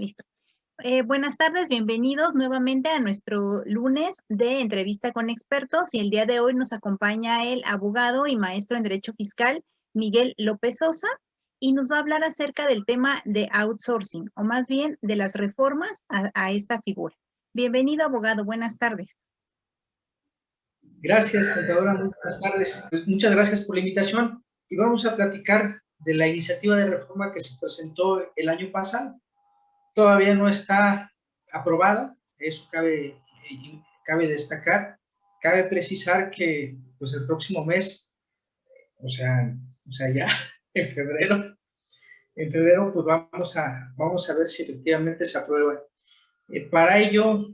Listo. Buenas tardes, bienvenidos nuevamente a nuestro lunes de entrevista con expertos y el día de hoy nos acompaña el abogado y maestro en Derecho Fiscal Miguel López Sosa y nos va a hablar acerca del tema de outsourcing o más bien de las reformas a esta figura. Bienvenido, abogado, buenas tardes. Gracias, contadora, muy buenas tardes. Pues muchas gracias por la invitación y vamos a platicar de la iniciativa de reforma que se presentó el año pasado. Todavía no está aprobada, eso cabe destacar. Cabe precisar que pues el próximo mes, o sea ya en febrero pues vamos a ver si efectivamente se aprueba. Para ello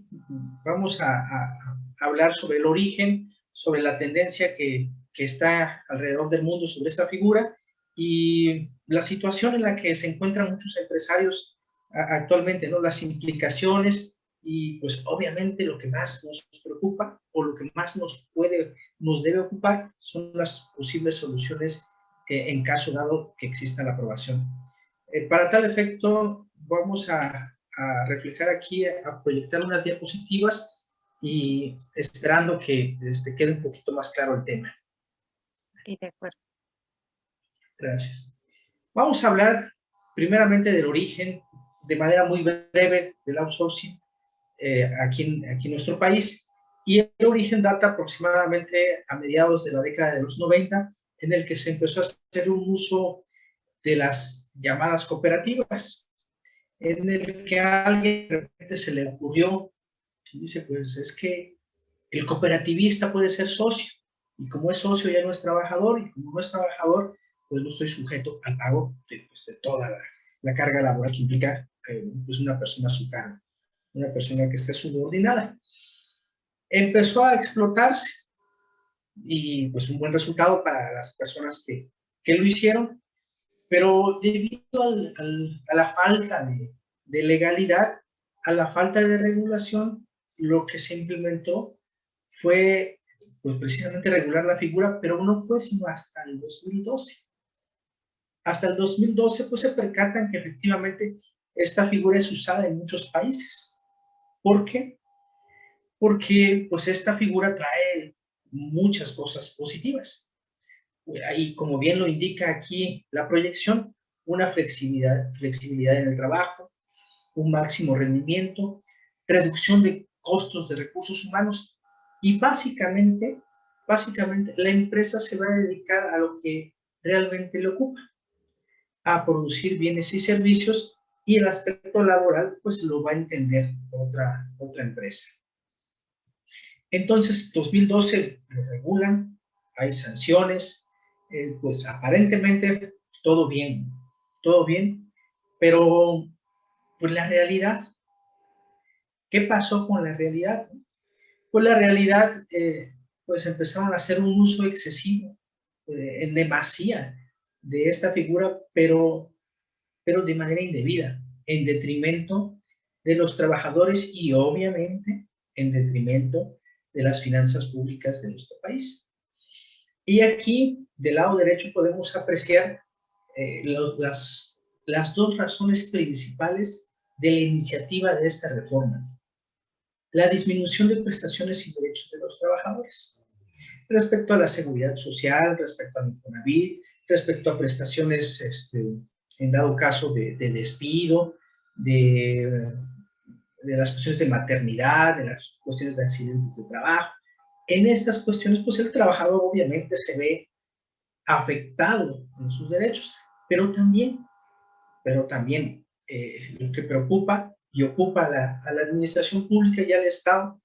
vamos a hablar sobre el origen, sobre la tendencia que está alrededor del mundo sobre esta figura y la situación en la que se encuentran muchos empresarios actualmente, ¿no? Las implicaciones y pues obviamente lo que más nos preocupa o lo que más nos debe ocupar son las posibles soluciones en caso dado que exista la aprobación. Para tal efecto vamos a reflejar aquí, a proyectar unas diapositivas y esperando que quede un poquito más claro el tema. Sí, de acuerdo. Gracias. Vamos a hablar primeramente del origen, de manera muy breve, del outsourcing aquí en nuestro país. Y el origen data aproximadamente a mediados de la década de los 90, en el que se empezó a hacer un uso de las llamadas cooperativas, en el que a alguien de repente se le ocurrió, dice, pues es que el cooperativista puede ser socio, y como es socio ya no es trabajador, y como no es trabajador, pues no estoy sujeto al pago de toda la carga laboral que implica pues una persona a su cargo, una persona que esté subordinada. Empezó a explotarse, y pues un buen resultado para las personas que lo hicieron, pero debido a la falta de legalidad, a la falta de regulación, lo que se implementó fue pues precisamente regular la figura, pero no fue sino hasta el 2012. Hasta el 2012 pues se percatan que efectivamente esta figura es usada en muchos países. ¿Por qué? Porque pues esta figura trae muchas cosas positivas. Y como bien lo indica aquí la proyección, una flexibilidad en el trabajo, un máximo rendimiento, reducción de costos de recursos humanos y básicamente la empresa se va a dedicar a lo que realmente le ocupa, a producir bienes y servicios, y el aspecto laboral pues lo va a entender otra empresa. Entonces, 2012 lo regulan, hay sanciones, pues aparentemente todo bien, pero pues la realidad, ¿qué pasó con la realidad? Pues la realidad, pues empezaron a hacer un uso excesivo, en demasía, de esta figura, pero de manera indebida, en detrimento de los trabajadores y obviamente en detrimento de las finanzas públicas de nuestro país. Y aquí, del lado derecho, podemos apreciar las dos razones principales de la iniciativa de esta reforma. La disminución de prestaciones y derechos de los trabajadores respecto a la seguridad social, respecto al Infonavit, respecto a prestaciones, en dado caso de despido, de las cuestiones de maternidad, de las cuestiones de accidentes de trabajo. En estas cuestiones, pues el trabajador obviamente se ve afectado en sus derechos, pero también lo que preocupa y ocupa a la administración pública y al Estado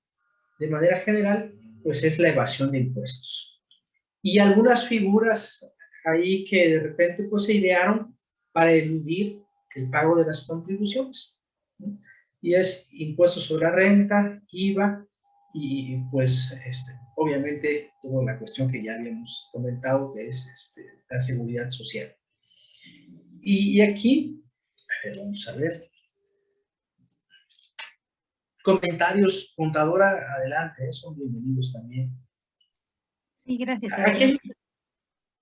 de manera general, pues es la evasión de impuestos. Y algunas figuras ahí que de repente pues se idearon para eludir el pago de las contribuciones, ¿no? Y es impuesto sobre la renta, IVA y pues obviamente toda la cuestión que ya habíamos comentado, que es la seguridad social. Y aquí, vamos a ver, comentarios, contadora, adelante, son bienvenidos también. Sí, gracias.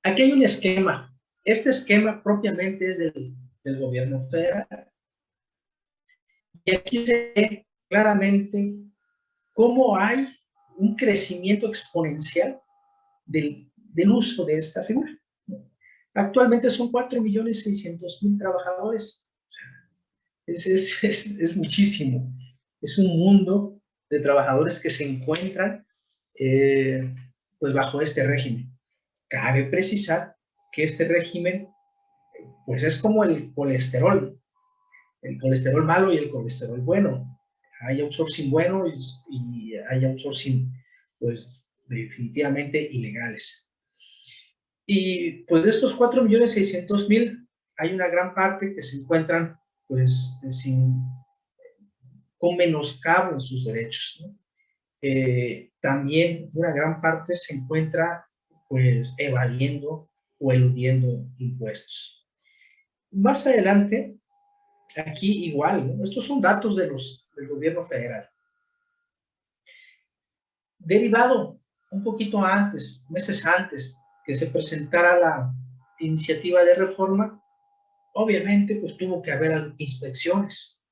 Aquí hay un esquema. Este esquema propiamente es del gobierno federal. Y aquí se ve claramente cómo hay un crecimiento exponencial del uso de esta figura. Actualmente son 4.600.000 trabajadores. Es muchísimo. Es un mundo de trabajadores que se encuentran pues bajo este régimen. Cabe precisar que este régimen pues es como el colesterol malo y el colesterol bueno. Hay outsourcing bueno y hay outsourcing pues definitivamente ilegales. Y pues de estos 4.600.000 hay una gran parte que se encuentran pues con menoscabo en sus derechos, ¿no? También una gran parte se encuentra pues evadiendo o eludiendo impuestos. Más adelante, aquí igual, ¿no? Estos son datos del gobierno federal. Derivado un poquito antes, meses antes que se presentara la iniciativa de reforma, obviamente pues tuvo que haber inspecciones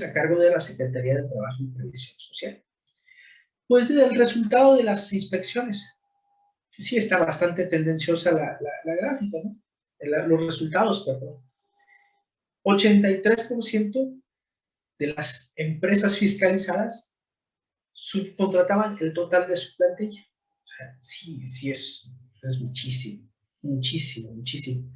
a cargo de la Secretaría de Trabajo y Previsión Social. Pues el resultado de las inspecciones, sí está bastante tendenciosa la gráfica, ¿no? Los resultados, perdón. 83% de las empresas fiscalizadas subcontrataban el total de su plantilla. O sea, sí es muchísimo, muchísimo, muchísimo.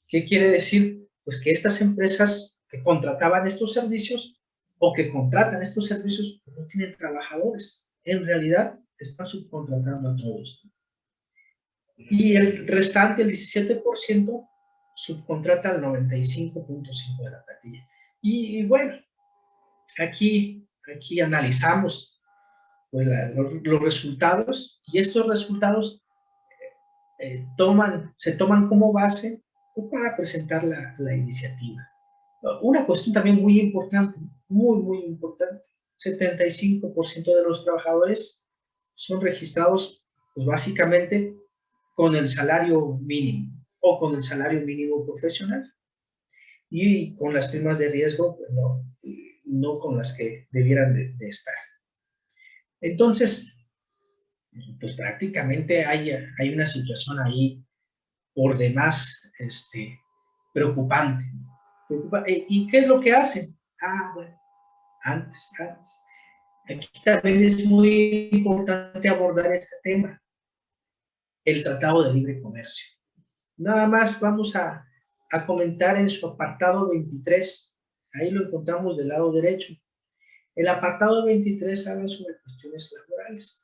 ¿Qué quiere decir? Pues que estas empresas que contrataban estos servicios o que contratan estos servicios no tienen trabajadores. En realidad están subcontratando a todos. Y el restante, el 17%, subcontrata al 95.5% de la plantilla. Y bueno, aquí analizamos pues, los resultados, y estos resultados se toman como base para presentar la iniciativa. Una cuestión también muy importante, muy importante, 75% de los trabajadores son registrados pues, básicamente con el salario mínimo o con el salario mínimo profesional, y con las primas de riesgo pues, no con las que debieran de estar. Entonces, pues prácticamente hay una situación ahí por demás preocupante. ¿Y qué es lo que hacen? Bueno, antes. Aquí también es muy importante abordar este tema, el Tratado de Libre Comercio. Nada más vamos a comentar en su apartado 23, ahí lo encontramos del lado derecho. El apartado 23 habla sobre cuestiones laborales.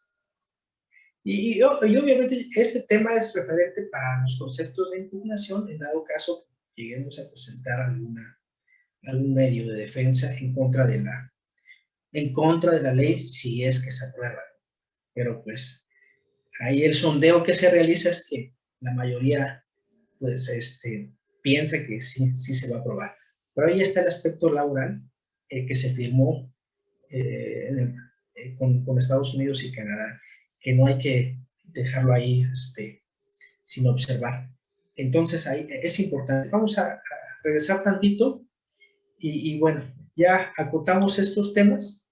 Y obviamente este tema es referente para los conceptos de impugnación, en dado caso lleguemos a presentar algún medio de defensa en contra de la ley, si es que se aprueba. Pero pues ahí el sondeo que se realiza es que la mayoría pues piensa que sí se va a aprobar. Pero ahí está el aspecto laboral que se firmó con Estados Unidos y Canadá, que no hay que dejarlo ahí sin observar. Entonces ahí es importante. Vamos a regresar tantito y bueno, ya acotamos estos temas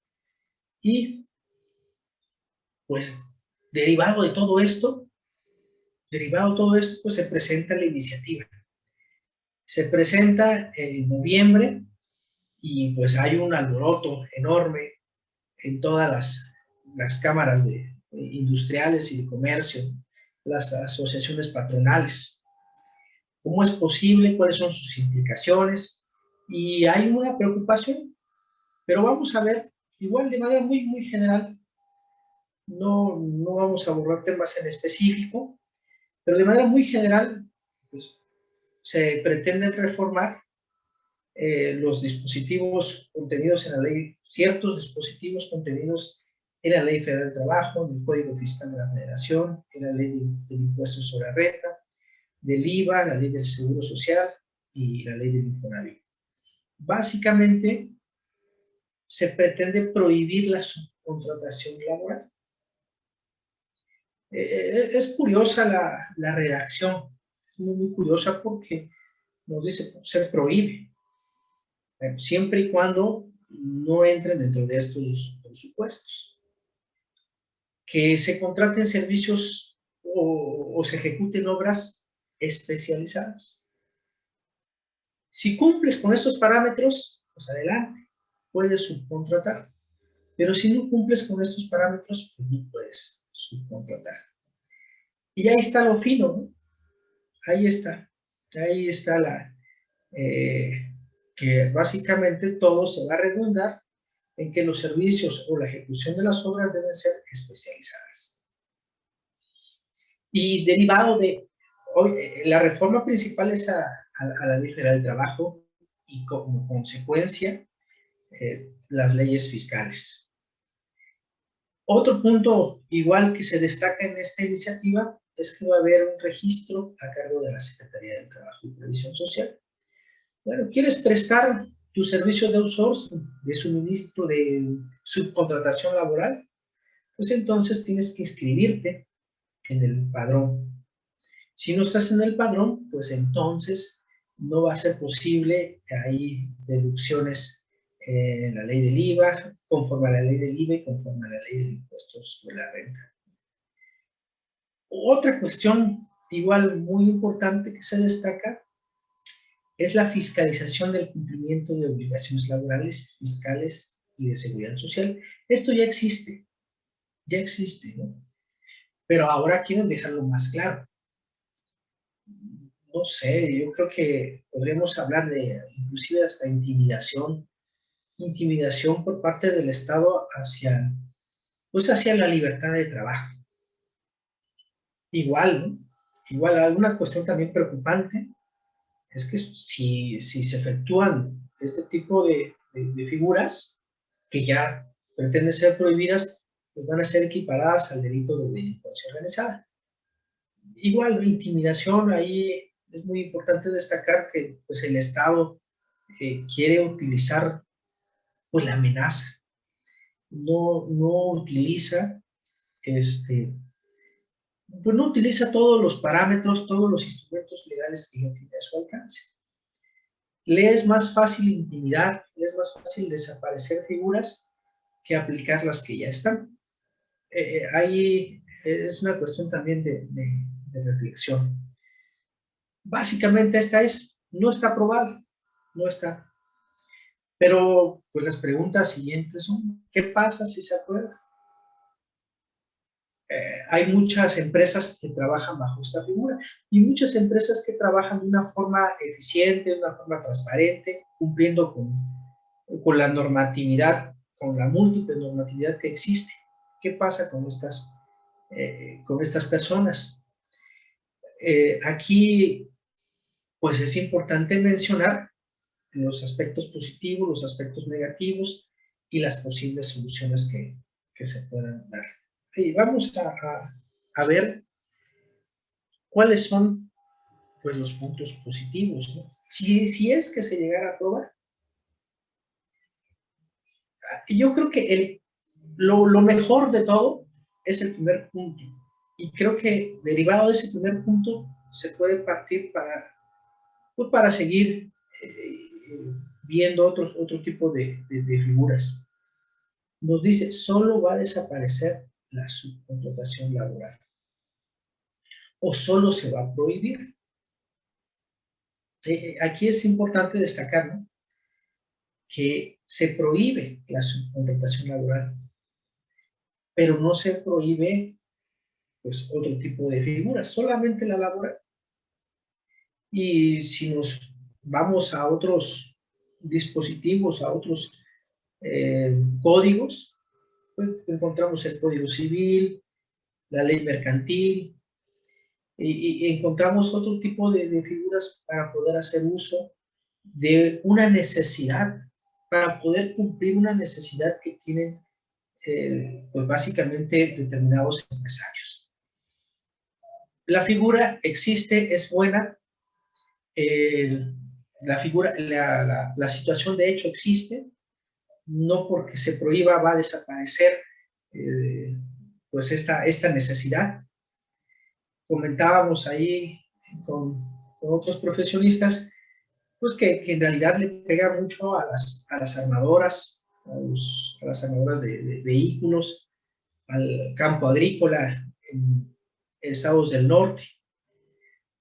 y pues derivado de todo esto, pues se presenta la iniciativa. Se presenta en noviembre y pues hay un alboroto enorme en todas las cámaras industriales y de comercio, las asociaciones patronales. ¿Cómo es posible? ¿Cuáles son sus implicaciones? Y hay una preocupación, pero vamos a ver, igual de manera muy general, no vamos a abordar temas en específico, pero de manera muy general, pues, se pretende reformar los dispositivos contenidos en la ley, ciertos dispositivos contenidos en la Ley Federal del Trabajo, en el Código Fiscal de la Federación, en la Ley del Impuesto sobre la Renta, del IVA, la Ley del Seguro Social y la Ley del Infonavit. Básicamente, se pretende prohibir la subcontratación laboral. Es curiosa la redacción, es muy curiosa porque nos dice se prohíbe, siempre y cuando no entren dentro de estos presupuestos. Que se contraten servicios o se ejecuten obras especializadas. Si cumples con estos parámetros, pues adelante, puedes subcontratar. Pero si no cumples con estos parámetros, pues no puedes subcontratar. Y ahí está lo fino, ¿no? Ahí está que básicamente todo se va a redundar en que los servicios o la ejecución de las obras deben ser especializadas. Y derivado de hoy, la reforma principal es a la Ley Federal del Trabajo y como consecuencia las leyes fiscales. Otro punto igual que se destaca en esta iniciativa es que va a haber un registro a cargo de la Secretaría del Trabajo y Previsión Social. Bueno, ¿quieres prestar tu servicio de outsourcing, de suministro, de subcontratación laboral? Pues entonces tienes que inscribirte en el padrón. Si no estás en el padrón, pues entonces no va a ser posible. Hay deducciones en la ley del IVA, conforme a la ley del IVA y conforme a la ley de impuestos sobre la renta. Otra cuestión igual muy importante que se destaca es la fiscalización del cumplimiento de obligaciones laborales, fiscales y de seguridad social. Esto ya existe, ¿no? Pero ahora quieren dejarlo más claro. No sé, yo creo que podríamos hablar de inclusive hasta intimidación por parte del Estado hacia la libertad de trabajo. Igual, ¿no? Igual, alguna cuestión también preocupante es que si se efectúan este tipo de figuras que ya pretenden ser prohibidas, pues van a ser equiparadas al delito de delincuencia organizada. Igual, intimidación, ahí es muy importante destacar que pues, el Estado quiere utilizar pues, la amenaza. No utiliza pues no utiliza todos los parámetros, todos los instrumentos legales que no tiene a su alcance. Le es más fácil intimidar, le es más fácil desaparecer figuras que aplicar las que ya están. Ahí es una cuestión también de reflexión. Básicamente no está aprobada, no está. Pero pues las preguntas siguientes son, ¿qué pasa si se aprueba? Hay muchas empresas que trabajan bajo esta figura y muchas empresas que trabajan de una forma eficiente, de una forma transparente, cumpliendo con la normatividad, con la múltiple normatividad que existe. ¿Qué pasa con estas personas? Aquí, pues es importante mencionar los aspectos positivos, los aspectos negativos y las posibles soluciones que se puedan dar. Y vamos a ver cuáles son pues, los puntos positivos, ¿no? Si es que se llegara a aprobar. Yo creo que lo mejor de todo es el primer punto. Y creo que derivado de ese primer punto se puede partir para seguir viendo otro tipo de figuras. Nos dice, solo va a desaparecer la subcontratación laboral. O solo se va a prohibir. Aquí es importante destacar, ¿no?, que se prohíbe la subcontratación laboral, pero no se prohíbe pues, otro tipo de figuras, solamente la laboral. Y si nos vamos a otros dispositivos, a otros códigos, pues encontramos el Código Civil, la Ley Mercantil, y encontramos otro tipo de figuras para poder hacer uso de una necesidad, para poder cumplir una necesidad que tienen pues básicamente determinados empresarios. La figura existe, es buena, la situación de hecho existe, no porque se prohíba va a desaparecer pues esta necesidad. Comentábamos ahí con otros profesionistas, pues que en realidad le pega mucho a las armadoras, a las armadoras de vehículos, al campo agrícola en estados del norte.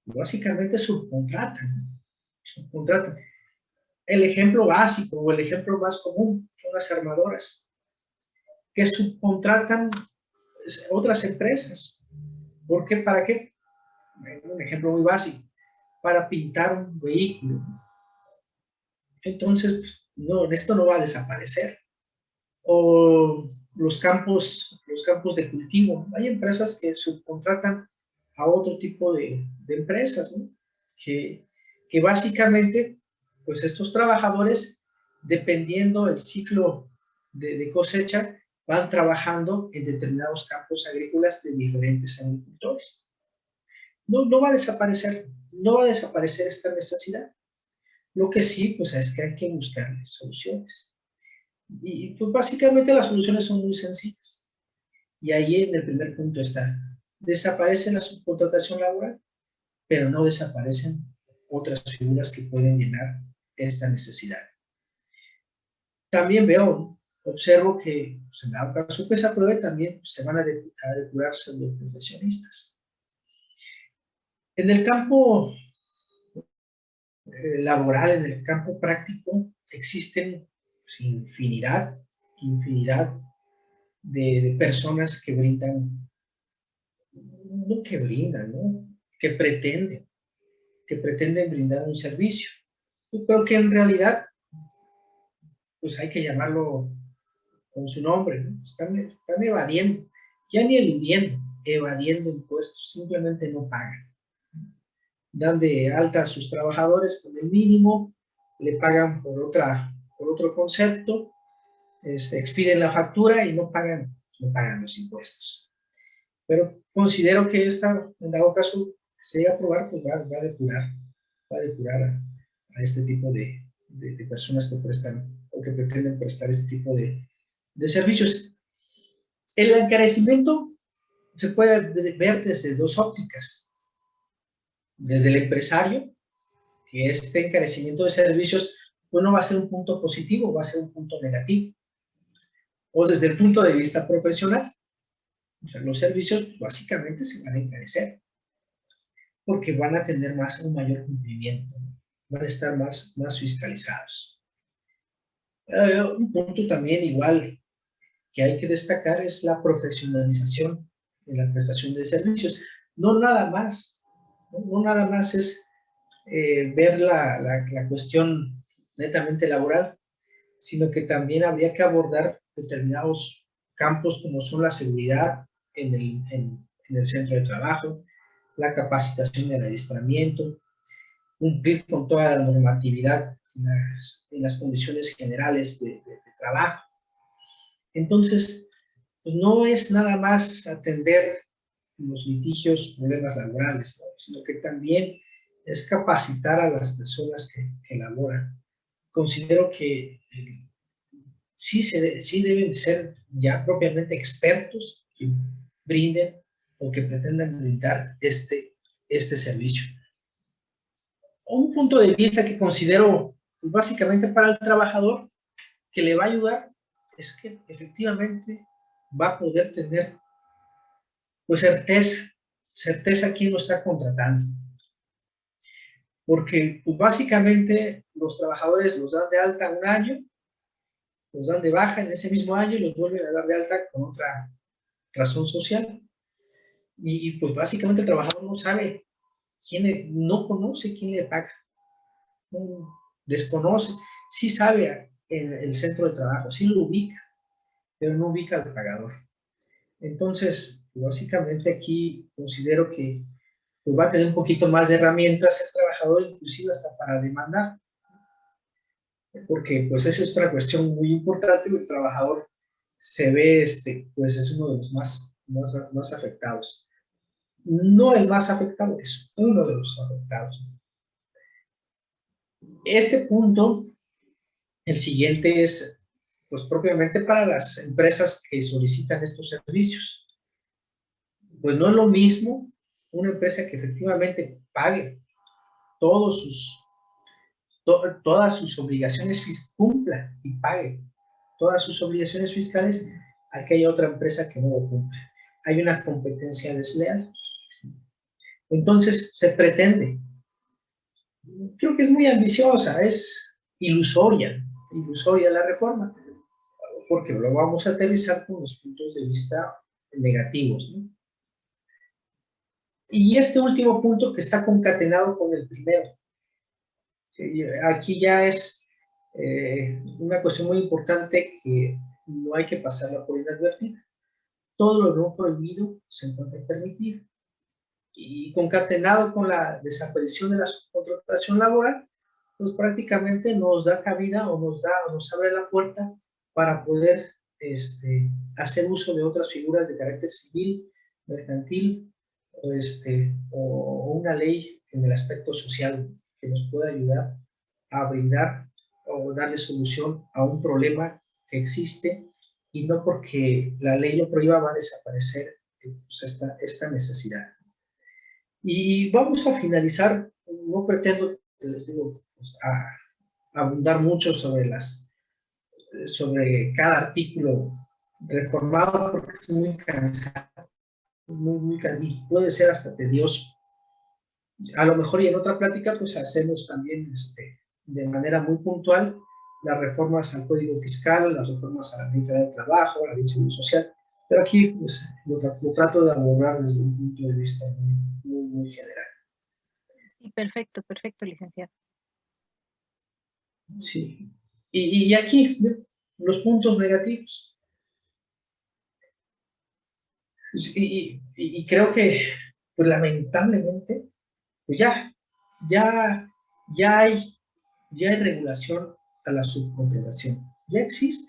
Básicamente subcontratan. El ejemplo básico o el ejemplo más común son las armadoras, que subcontratan otras empresas. ¿Por qué? ¿Para qué? Un ejemplo muy básico, para pintar un vehículo. Entonces, no, esto no va a desaparecer. O los campos de cultivo. Hay empresas que subcontratan a otro tipo de empresas, ¿no? que básicamente, pues estos trabajadores, dependiendo del ciclo de cosecha, van trabajando en determinados campos agrícolas de diferentes agricultores. No va a desaparecer, no va a desaparecer esta necesidad. Lo que sí, pues es que hay que buscar soluciones. Y pues básicamente las soluciones son muy sencillas. Y ahí en el primer punto está, desaparece la subcontratación laboral, pero no desaparecen otras figuras que pueden llenar esta necesidad. También observo que, pues, en dado caso que se apruebe, también se van a depurar profesionistas. En el campo laboral, en el campo práctico, existen pues, infinidad de personas que brindan, no que brindan, ¿no? Que pretenden brindar un servicio. Yo creo que en realidad, pues hay que llamarlo con su nombre, ¿no? Están evadiendo, ya ni eludiendo, evadiendo impuestos, simplemente no pagan. Dan de alta a sus trabajadores con el mínimo, le pagan por otro concepto, expiden la factura y no pagan los impuestos. Pero considero que en dado caso, se llega a aprobar, pues va a depurar a este tipo de personas que prestan o que pretenden prestar este tipo de servicios. El encarecimiento se puede ver desde dos ópticas. Desde el empresario, que este encarecimiento de servicios, pues no va a ser un punto positivo, va a ser un punto negativo. O desde el punto de vista profesional, o sea, los servicios básicamente se van a encarecer, porque van a tener un mayor cumplimiento, van a estar más fiscalizados. Un punto también igual que hay que destacar es la profesionalización de la prestación de servicios. No nada más es ver la cuestión netamente laboral, sino que también habría que abordar determinados campos como son la seguridad en el centro de trabajo, la capacitación y el adiestramiento, cumplir con toda la normatividad en las condiciones generales de trabajo. Entonces, pues no es nada más atender los litigios, problemas laborales, ¿no? Sino que también es capacitar a las personas que laboran. Considero que sí deben ser ya propiamente expertos que brinden o que pretendan brindar este servicio. Un punto de vista que considero pues, básicamente para el trabajador que le va a ayudar es que efectivamente va a poder tener pues certeza quién lo está contratando. Porque pues, básicamente los trabajadores los dan de alta un año, los dan de baja en ese mismo año y los vuelven a dar de alta con otra razón social. Y pues básicamente el trabajador no sabe no conoce quién le paga, desconoce, sí sabe el centro de trabajo, sí lo ubica, pero no ubica al pagador. Entonces, básicamente aquí considero que pues, va a tener un poquito más de herramientas el trabajador, inclusive hasta para demandar, porque pues esa es otra cuestión muy importante, el trabajador se ve, pues es uno de los más afectados. No el más afectado, es uno de los afectados. Este punto, el siguiente es, pues propiamente para las empresas que solicitan estos servicios. Pues no es lo mismo una empresa que efectivamente pague todas sus obligaciones, cumpla y pague todas sus obligaciones fiscales a que haya otra empresa que no lo cumpla. Hay una competencia desleal. Entonces, se pretende. Creo que es muy ambiciosa, es ilusoria la reforma, porque lo vamos a aterrizar con los puntos de vista negativos, ¿no? Y este último punto que está concatenado con el primero, aquí ya es una cuestión muy importante que no hay que pasarla por inadvertida. Todo lo no prohibido se encuentra permitido. Y concatenado con la desaparición de la subcontratación laboral, pues prácticamente nos da cabida o nos abre la puerta para poder hacer uso de otras figuras de carácter civil, mercantil, o una ley en el aspecto social que nos pueda ayudar a brindar o darle solución a un problema que existe, y no porque la ley lo prohíba va a desaparecer pues, esta necesidad. Y vamos a finalizar, no pretendo, les digo, pues, abundar mucho sobre cada artículo reformado, porque es muy cansado, y puede ser hasta tedioso. A lo mejor y en otra plática pues hacemos también de manera muy puntual las reformas al Código Fiscal, las reformas a la Ley Federal del Trabajo, a la Ley de Seguridad Social, pero aquí pues lo trato de abordar desde un punto de vista muy general. Sí, perfecto, perfecto, licenciado. Sí. Y aquí los puntos negativos. Y creo que pues lamentablemente pues ya hay regulación a la subcontratación. Ya existe,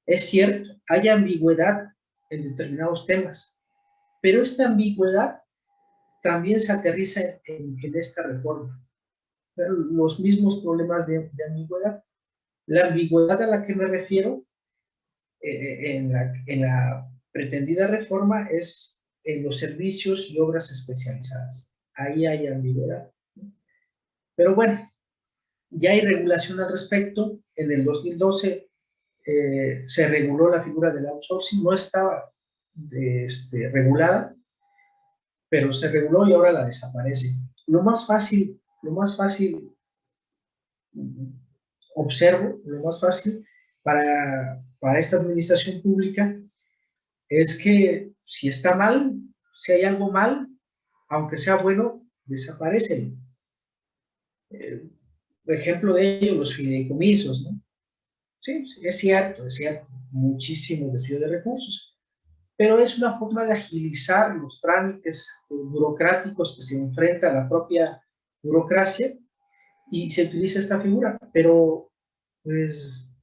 es cierto, hay ambigüedad en determinados temas, pero esta ambigüedad también se aterriza en esta reforma. Los mismos problemas de ambigüedad. La ambigüedad a la que me refiero en la pretendida reforma es en los servicios y obras especializadas. Ahí hay ambigüedad. Pero bueno, ya hay regulación al respecto. En el 2012 se reguló la figura del outsourcing, no estaba regulada, pero se reguló y ahora la desaparece. Lo más fácil, observo, lo más fácil para esta administración pública es que si está mal, si hay algo mal, aunque sea bueno, desaparece. Ejemplo de ello, los fideicomisos, ¿no? Sí, es cierto, muchísimo desvío de recursos, pero es una forma de agilizar los trámites burocráticos que se enfrenta a la propia burocracia y se utiliza esta figura, pero pues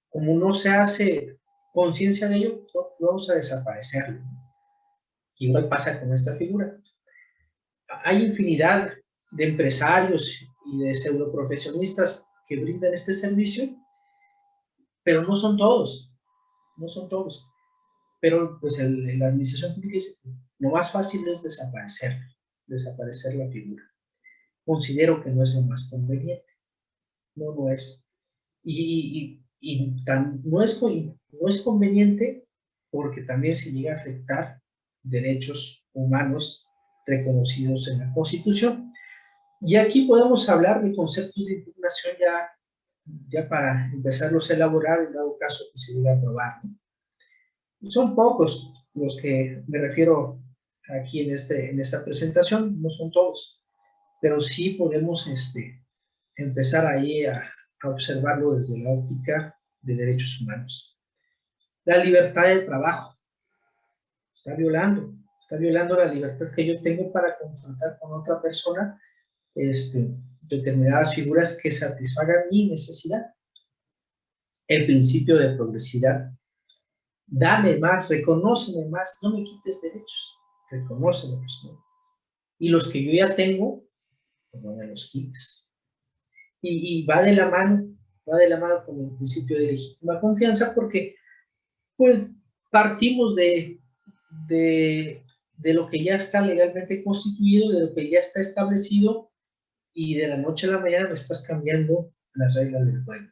como no se hace conciencia de ello, vamos a desaparecerlo. Igual pasa con esta figura. Hay infinidad de empresarios y de pseudoprofesionistas que brindan este servicio, pero no son todos. Pero pues la administración pública dice, lo más fácil es desaparecer la figura. Considero que no es lo más conveniente. No lo es. No es conveniente porque también se llega a afectar derechos humanos reconocidos en la Constitución. Y aquí podemos hablar de conceptos de impugnación ya para empezarlos a elaborar en dado caso que se llegue a aprobar, ¿no? Son pocos los que me refiero aquí en esta presentación, no son todos, pero sí podemos empezar ahí a observarlo desde la óptica de derechos humanos. La libertad de trabajo está violando la libertad que yo tengo para contratar con otra persona determinadas figuras que satisfagan mi necesidad. El principio de progresividad. Dame más, reconóceme más, no me quites derechos, reconócemelos, ¿no? Y los que yo ya tengo, pues no me los quites. Y va de la mano con el principio de legítima confianza, porque pues partimos de lo que ya está legalmente constituido, de lo que ya está establecido, y de la noche a la mañana me estás cambiando las reglas del juego.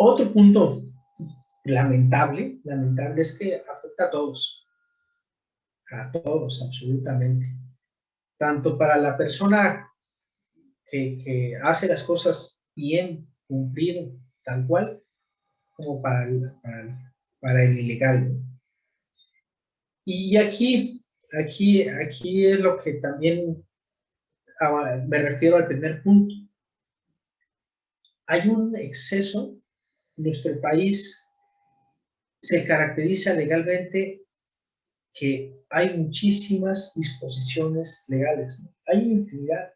Otro punto lamentable es que afecta a todos absolutamente, tanto para la persona que hace las cosas bien, cumplido, tal cual, como para el ilegal, ¿no? Y aquí es lo que también me refiero al primer punto. Hay un exceso, nuestro país se caracteriza legalmente que hay muchísimas disposiciones legales, ¿no? Hay una infinidad.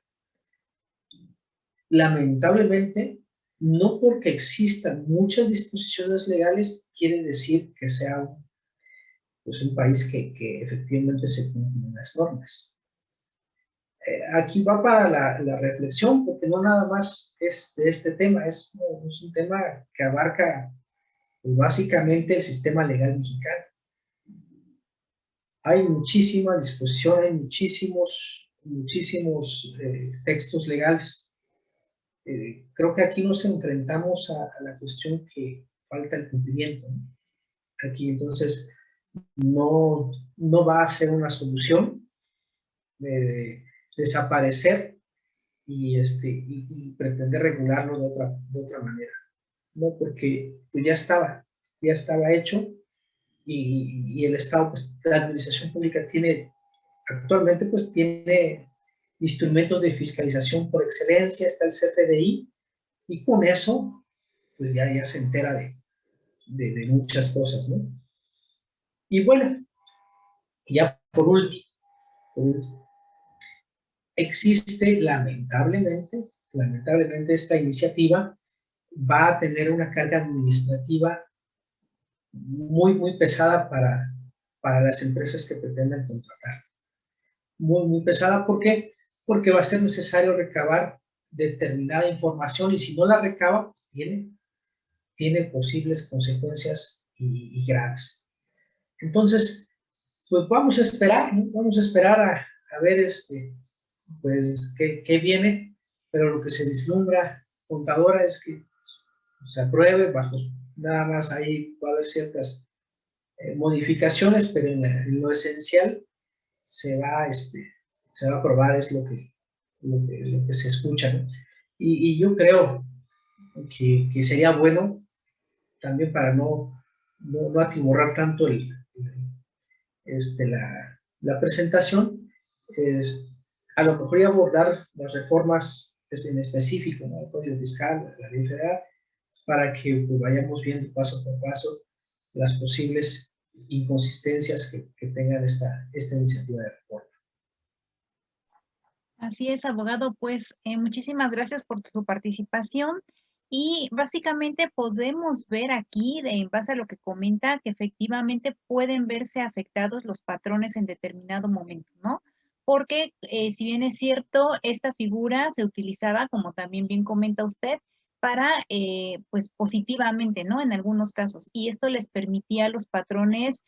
Lamentablemente, no porque existan muchas disposiciones legales quiere decir que sea un país que efectivamente se cumplen las normas. Aquí va para la reflexión, porque no nada más es de este tema, es un tema que abarca pues, básicamente el sistema legal mexicano. Hay muchísima disposición, hay muchísimos textos legales. Creo que aquí nos enfrentamos a la cuestión que falta el cumplimiento, ¿no? Aquí entonces no va a ser una solución desaparecer y pretender regularlo de otra manera, ¿no? Porque pues ya estaba hecho y el Estado, pues, la administración pública actualmente pues tiene instrumentos de fiscalización por excelencia, está el CFDI, y con eso pues ya se entera de muchas cosas, ¿no? Y bueno, ya por último, existe lamentablemente esta iniciativa va a tener una carga administrativa muy pesada para las empresas que pretenden contratar. Muy pesada, ¿por qué? Porque va a ser necesario recabar determinada información y si no la recaba, tiene posibles consecuencias y graves. Entonces, pues vamos a esperar, ¿no? Vamos a esperar a ver pues qué viene, pero lo que se vislumbra, contadora, es que se apruebe bajo, nada más ahí va a haber ciertas modificaciones, pero en lo esencial se va a aprobar, es lo que se escucha, ¿no? Y yo creo que sería bueno también para no atiborrar tanto la presentación, a lo mejor abordar las reformas en específico, ¿no? El Código Fiscal, la Ley Federal, para que pues, vayamos viendo paso por paso las posibles inconsistencias que tengan esta iniciativa de reforma. Así es, abogado, pues muchísimas gracias por su participación y básicamente podemos ver aquí, en base a lo que comenta, que efectivamente pueden verse afectados los patrones en determinado momento, ¿no? Porque si bien es cierto, esta figura se utilizaba, como también bien comenta usted, para, pues positivamente, ¿no? En algunos casos. Y esto les permitía a los patrones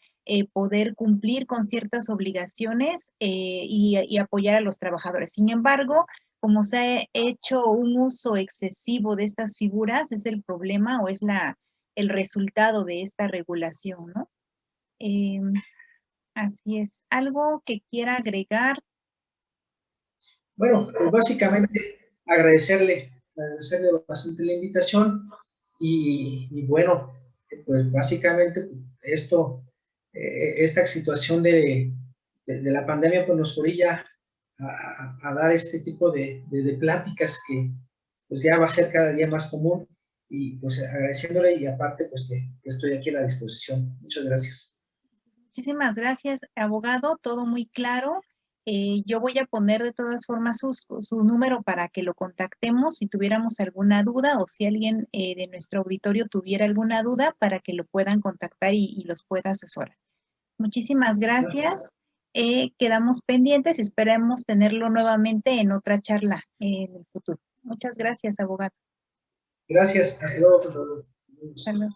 poder cumplir con ciertas obligaciones y apoyar a los trabajadores. Sin embargo, como se ha hecho un uso excesivo de estas figuras, es el problema o es el resultado de esta regulación, ¿no? Así es. ¿Algo que quiera agregar? Bueno, pues básicamente agradecerle bastante la invitación y bueno, pues básicamente esta situación de la pandemia pues nos orilla a dar este tipo de pláticas que pues ya va a ser cada día más común y pues agradeciéndole y aparte pues que estoy aquí a la disposición. Muchas gracias. Muchísimas gracias, abogado, todo muy claro. Yo voy a poner de todas formas su número para que lo contactemos si tuviéramos alguna duda o si alguien de nuestro auditorio tuviera alguna duda para que lo puedan contactar y los pueda asesorar. Muchísimas gracias. Quedamos pendientes y esperemos tenerlo nuevamente en otra charla en el futuro. Muchas gracias, abogado. Gracias. Hasta luego. Hasta luego.